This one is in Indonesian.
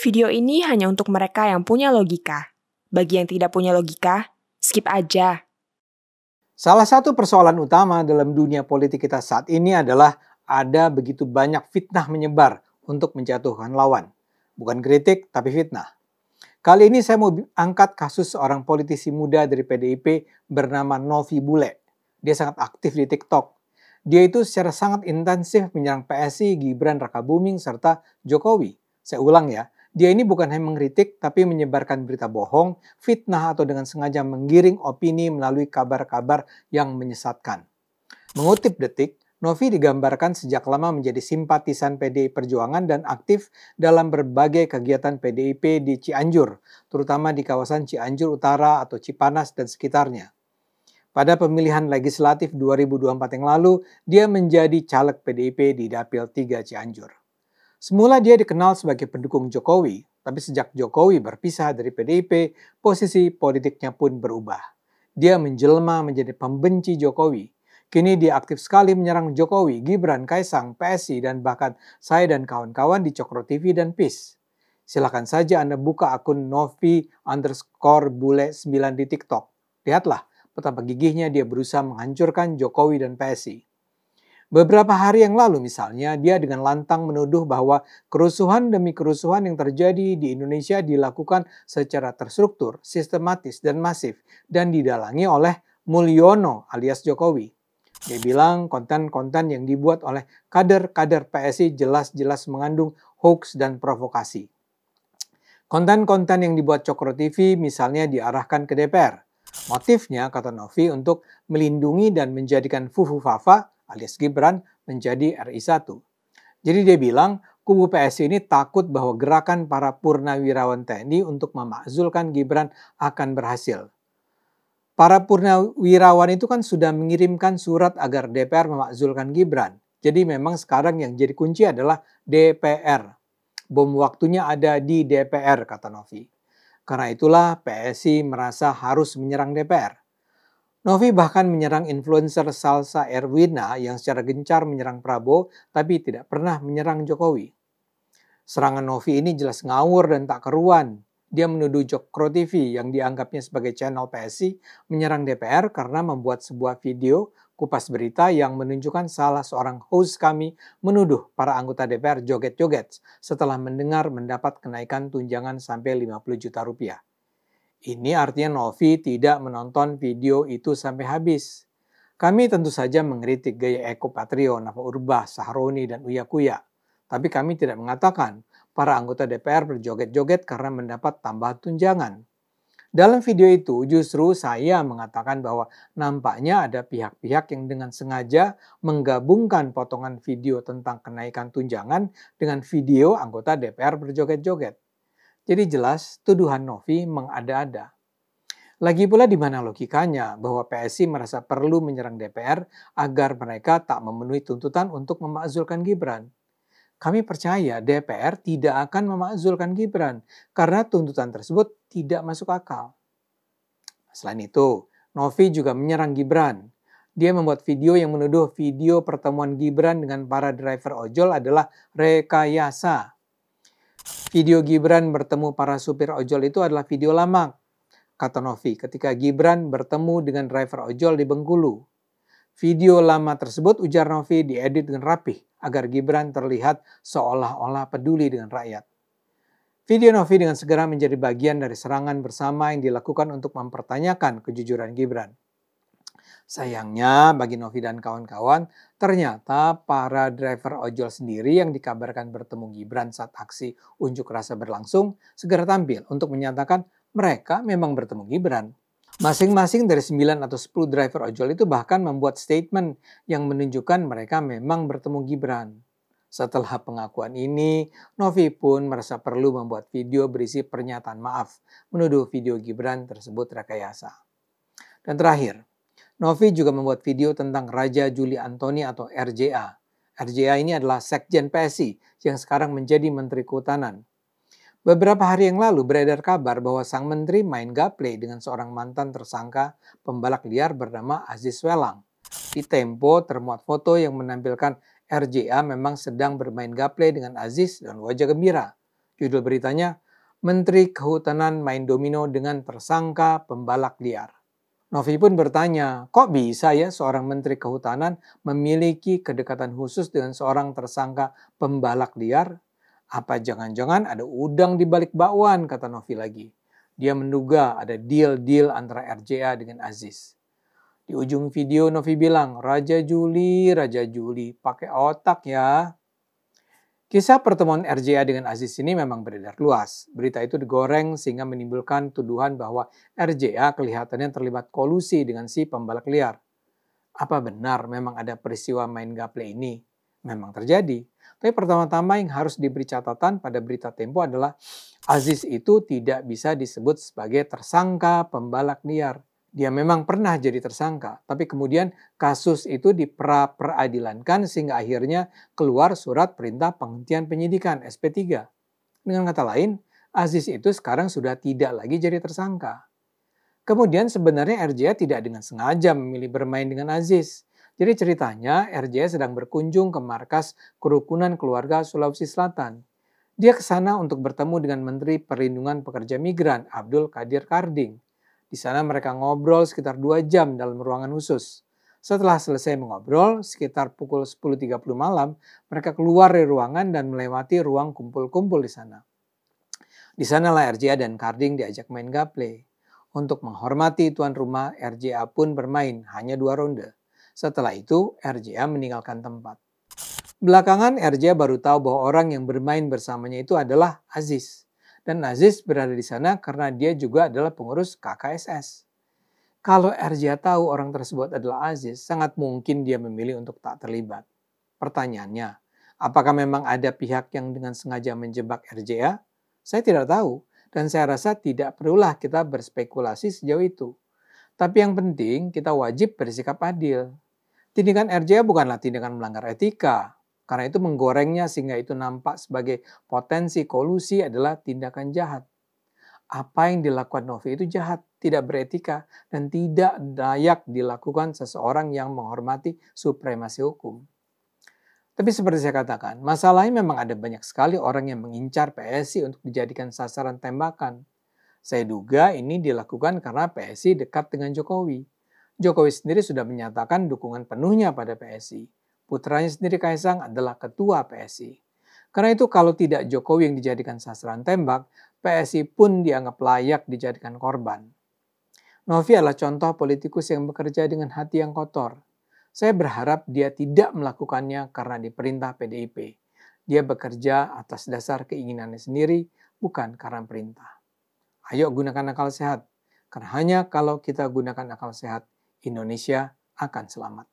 Video ini hanya untuk mereka yang punya logika. Bagi yang tidak punya logika, skip aja. Salah satu persoalan utama dalam dunia politik kita saat ini adalah ada begitu banyak fitnah menyebar untuk menjatuhkan lawan. Bukan kritik, tapi fitnah. Kali ini saya mau angkat kasus seorang politisi muda dari PDIP bernama Novi Bule. Dia sangat aktif di TikTok. Dia itu secara sangat intensif menyerang PSI, Gibran Rakabuming, serta Jokowi. Saya ulang ya, dia ini bukan hanya mengkritik tapi menyebarkan berita bohong, fitnah atau dengan sengaja menggiring opini melalui kabar-kabar yang menyesatkan. Mengutip Detik, Novi digambarkan sejak lama menjadi simpatisan PDI Perjuangan dan aktif dalam berbagai kegiatan PDIP di Cianjur, terutama di kawasan Cianjur Utara atau Cipanas dan sekitarnya. Pada pemilihan legislatif 2024 yang lalu, dia menjadi caleg PDIP di Dapil 3 Cianjur. Semula dia dikenal sebagai pendukung Jokowi, tapi sejak Jokowi berpisah dari PDIP, posisi politiknya pun berubah. Dia menjelma menjadi pembenci Jokowi. Kini dia aktif sekali menyerang Jokowi, Gibran, Kaisang, PSI, dan bahkan saya dan kawan-kawan di Cokro TV dan PIS. Silakan saja Anda buka akun Novi_Bule9 di TikTok. Lihatlah betapa gigihnya dia berusaha menghancurkan Jokowi dan PSI. Beberapa hari yang lalu misalnya, dia dengan lantang menuduh bahwa kerusuhan demi kerusuhan yang terjadi di Indonesia dilakukan secara terstruktur, sistematis, dan masif, dan didalangi oleh Mulyono alias Jokowi. Dia bilang konten-konten yang dibuat oleh kader-kader PSI jelas-jelas mengandung hoax dan provokasi. Konten-konten yang dibuat Cokro TV misalnya diarahkan ke DPR. Motifnya, kata Novi, untuk melindungi dan menjadikan Fufu Fafa alias Gibran menjadi RI1. Jadi dia bilang, kubu PSI ini takut bahwa gerakan para purnawirawan TNI untuk memakzulkan Gibran akan berhasil. Para purnawirawan itu kan sudah mengirimkan surat agar DPR memakzulkan Gibran. Jadi memang sekarang yang jadi kunci adalah DPR. Bom waktunya ada di DPR, kata Novi. Karena itulah PSI merasa harus menyerang DPR. Novi bahkan menyerang influencer Salsa Erwina yang secara gencar menyerang Prabowo tapi tidak pernah menyerang Jokowi. Serangan Novi ini jelas ngawur dan tak keruan. Dia menuduh Cokro TV yang dianggapnya sebagai channel PSI menyerang DPR karena membuat sebuah video kupas berita yang menunjukkan salah seorang host kami menuduh para anggota DPR joget-joget setelah mendengar mendapat kenaikan tunjangan sampai 50 juta rupiah. Ini artinya Novi tidak menonton video itu sampai habis. Kami tentu saja mengkritik gaya Eko Patrio, Nafa Urbah, Sahroni, dan Uya Kuya. Tapi kami tidak mengatakan para anggota DPR berjoget-joget karena mendapat tambahan tunjangan. Dalam video itu justru saya mengatakan bahwa nampaknya ada pihak-pihak yang dengan sengaja menggabungkan potongan video tentang kenaikan tunjangan dengan video anggota DPR berjoget-joget. Jadi jelas tuduhan Novi mengada-ada. Lagi pula di mana logikanya bahwa PSI merasa perlu menyerang DPR agar mereka tak memenuhi tuntutan untuk memakzulkan Gibran. Kami percaya DPR tidak akan memakzulkan Gibran karena tuntutan tersebut tidak masuk akal. Selain itu, Novi juga menyerang Gibran. Dia membuat video yang menuduh video pertemuan Gibran dengan para driver ojol adalah rekayasa. Video Gibran bertemu para supir ojol itu adalah video lama, kata Novi, ketika Gibran bertemu dengan driver ojol di Bengkulu. Video lama tersebut, ujar Novi, diedit dengan rapih agar Gibran terlihat seolah-olah peduli dengan rakyat. Video Novi dengan segera menjadi bagian dari serangan bersama yang dilakukan untuk mempertanyakan kejujuran Gibran. Sayangnya bagi Novi dan kawan-kawan, ternyata para driver ojol sendiri yang dikabarkan bertemu Gibran saat aksi unjuk rasa berlangsung segera tampil untuk menyatakan mereka memang bertemu Gibran. Masing-masing dari 9 atau 10 driver ojol itu bahkan membuat statement yang menunjukkan mereka memang bertemu Gibran. Setelah pengakuan ini, Novi pun merasa perlu membuat video berisi pernyataan maaf, menuduh video Gibran tersebut rekayasa. Dan terakhir, Novi juga membuat video tentang Raja Juli Antoni atau RJA. RJA ini adalah Sekjen PSI yang sekarang menjadi Menteri Kehutanan. Beberapa hari yang lalu beredar kabar bahwa sang menteri main gaple dengan seorang mantan tersangka pembalak liar bernama Aziz Welang. Di Tempo termuat foto yang menampilkan RJA memang sedang bermain gaple dengan Aziz dan wajah gembira. Judul beritanya, Menteri Kehutanan main domino dengan tersangka pembalak liar. Novi pun bertanya, kok bisa ya seorang Menteri Kehutanan memiliki kedekatan khusus dengan seorang tersangka pembalak liar? Apa jangan-jangan ada udang di balik bakwan, kata Novi lagi. Dia menduga ada deal-deal antara RJA dengan Aziz. Di ujung video Novi bilang, Raja Juli, pakai otak ya. Kisah pertemuan RJA dengan Aziz ini memang beredar luas. Berita itu digoreng sehingga menimbulkan tuduhan bahwa RJA kelihatannya terlibat kolusi dengan si pembalak liar. Apa benar memang ada peristiwa main gaple ini? Memang terjadi. Tapi pertama-tama yang harus diberi catatan pada berita Tempo adalah Aziz itu tidak bisa disebut sebagai tersangka pembalak liar. Dia memang pernah jadi tersangka, tapi kemudian kasus itu diperadilankan sehingga akhirnya keluar surat perintah penghentian penyidikan SP3. Dengan kata lain, Aziz itu sekarang sudah tidak lagi jadi tersangka. Kemudian sebenarnya RJA tidak dengan sengaja memilih bermain dengan Aziz. Jadi ceritanya RJA sedang berkunjung ke markas Kerukunan Keluarga Sulawesi Selatan. Dia ke sana untuk bertemu dengan Menteri Perlindungan Pekerja Migran Abdul Qadir Karding. Di sana mereka ngobrol sekitar 2 jam dalam ruangan khusus. Setelah selesai mengobrol, sekitar pukul 10.30 malam, mereka keluar dari ruangan dan melewati ruang kumpul-kumpul di sana. Di sanalah RJA dan Karding diajak main gaple. Untuk menghormati tuan rumah, RJA pun bermain hanya 2 ronde. Setelah itu, RJA meninggalkan tempat. Belakangan RJA baru tahu bahwa orang yang bermain bersamanya itu adalah Aziz. Dan Aziz berada di sana karena dia juga adalah pengurus KKSS. Kalau RJA tahu orang tersebut adalah Aziz, sangat mungkin dia memilih untuk tak terlibat. Pertanyaannya, apakah memang ada pihak yang dengan sengaja menjebak RJA? Saya tidak tahu, dan saya rasa tidak perlulah kita berspekulasi sejauh itu. Tapi yang penting, kita wajib bersikap adil. Tindakan RJA bukanlah tindakan melanggar etika. Karena itu menggorengnya sehingga itu nampak sebagai potensi kolusi adalah tindakan jahat. Apa yang dilakukan Novi itu jahat, tidak beretika, dan tidak layak dilakukan seseorang yang menghormati supremasi hukum. Tapi seperti saya katakan, masalahnya memang ada banyak sekali orang yang mengincar PSI untuk dijadikan sasaran tembakan. Saya duga ini dilakukan karena PSI dekat dengan Jokowi. Jokowi sendiri sudah menyatakan dukungan penuhnya pada PSI. Putranya sendiri Kaisang adalah ketua PSI. Karena itu kalau tidak Jokowi yang dijadikan sasaran tembak, PSI pun dianggap layak dijadikan korban. Novi adalah contoh politikus yang bekerja dengan hati yang kotor. Saya berharap dia tidak melakukannya karena diperintah PDIP. Dia bekerja atas dasar keinginannya sendiri, bukan karena perintah. Ayo gunakan akal sehat, karena hanya kalau kita gunakan akal sehat, Indonesia akan selamat.